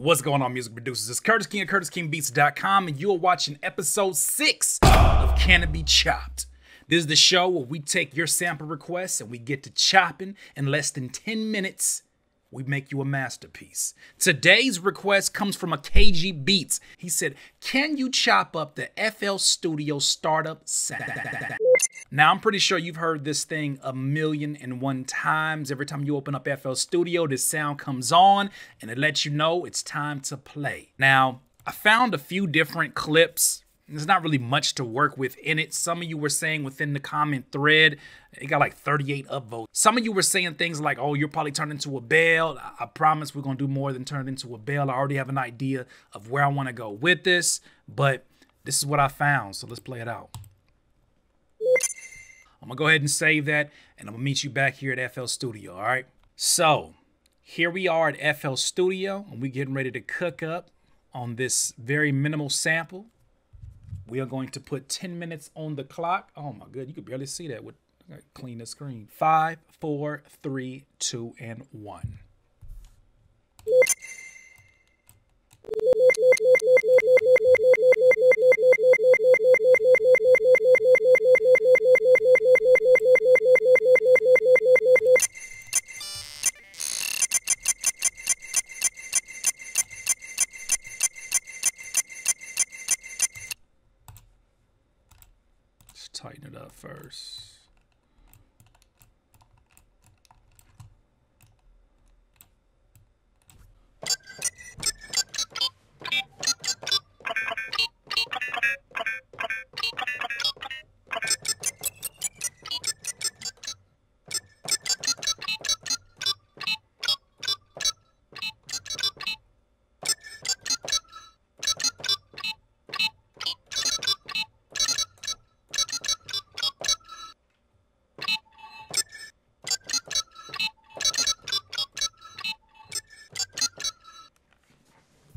What's going on, music producers? It's Curtis King at CurtisKingBeats.com, and you're watching episode 6 of Can It Be Chopped. This is the show where we take your sample requests and we get to chopping in less than 10 minutes. We make you a masterpiece. Today's request comes from a KG Beats. He said, can you chop up the FL Studio startup sound? Now, I'm pretty sure you've heard this thing 1,000,001 times. Every time you open up FL Studio, this sound comes on and it lets you know it's time to play. Now, I found a few different clips. There's not really much to work with in it. Some of you were saying within the comment thread, it got like 38 upvotes. Some of you were saying things like, oh, you're probably turned into a bell. I promise we're going to do more than turn into a bell. I already have an idea of where I want to go with this, but this is what I found. So let's play it out. I'm going to go ahead and save that, and I'm going to meet you back here at FL Studio, all right? So here we are at FL Studio, and we're getting ready to cook up on this very minimal sample. We are going to put 10 minutes on the clock. Oh my God, you could barely see that. I gotta clean the screen. 5, 4, 3, 2, and 1. Tighten it up first.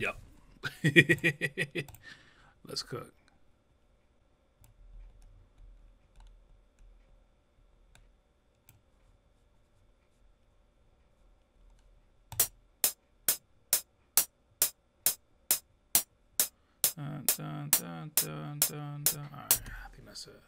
Yep. Let's cook. Dun, dun, dun, dun, dun, dun. All right, I think that's it.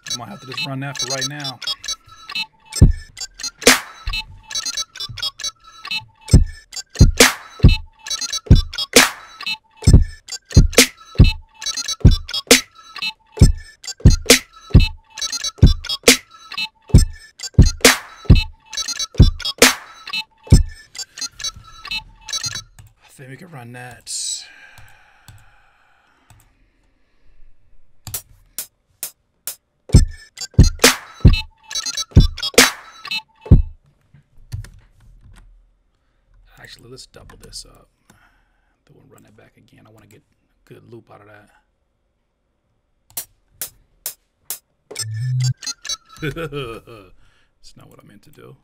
I might have to just run that for right now. I think we can run that. Actually, let's double this up. Then we'll run that back again. I want to get a good loop out of that. It's not what I meant to do.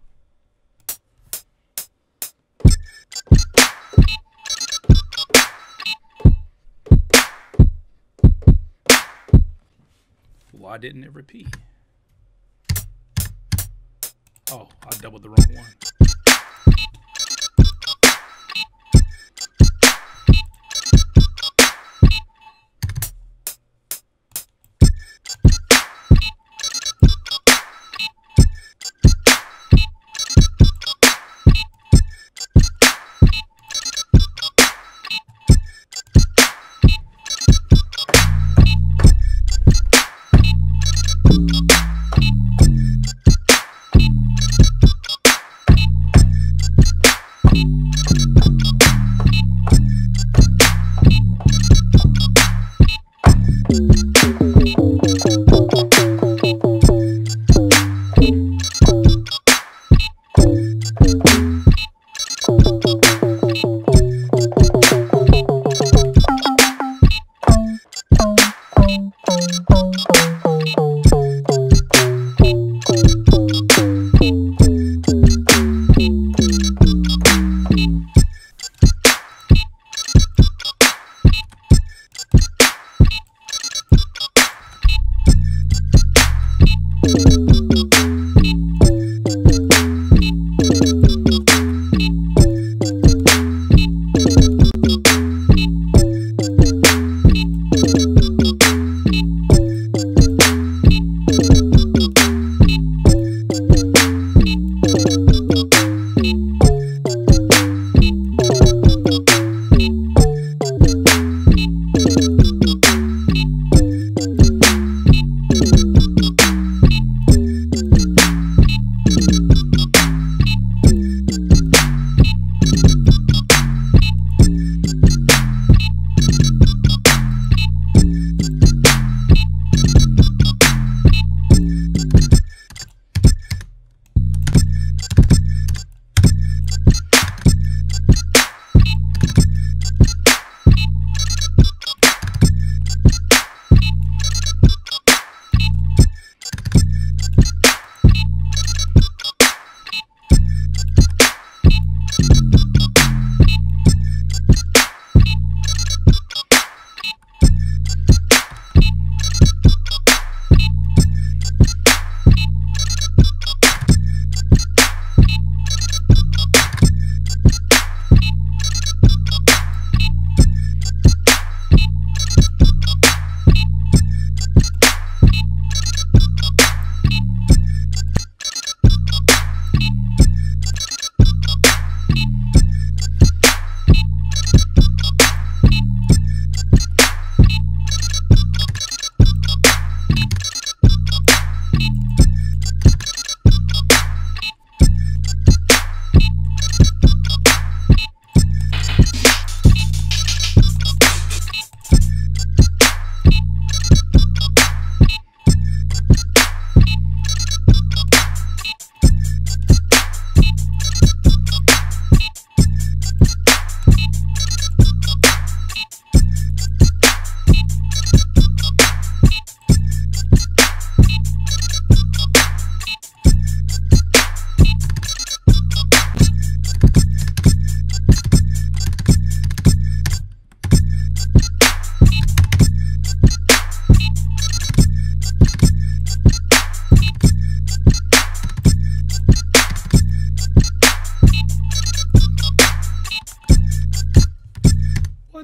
why didn't it repeat? Oh, I doubled the wrong one.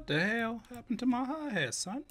the hell happened to my hi-hat, son?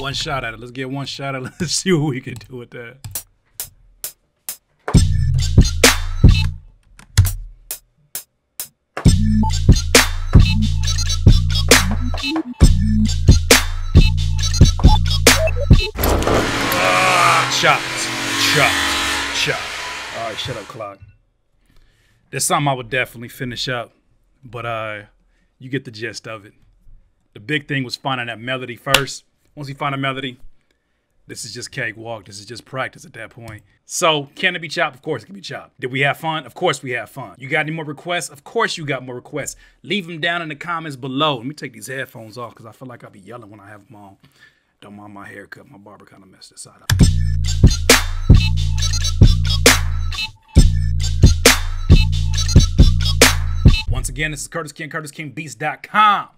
one shot at it. Let's get one shot at it. Let's see what we can do with that. Chopped. All right, shut up, clock. There's something I would definitely finish up, but you get the gist of it. The big thing was finding that melody first. Once we find a melody, this is just cakewalk. This is just practice at that point. So, can it be chopped? Of course it can be chopped. Did we have fun? Of course we have fun. You got any more requests? Of course you got more requests. Leave them down in the comments below. Let me take these headphones off because I feel like I'll be yelling when I have them on. Don't mind my haircut. My barber kind of messed this side up. Once again, this is Curtis King, CurtisKingBeats.com.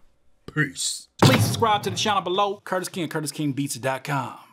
Peace. Please subscribe to the channel below, Curtis King, CurtisKingBeats.com.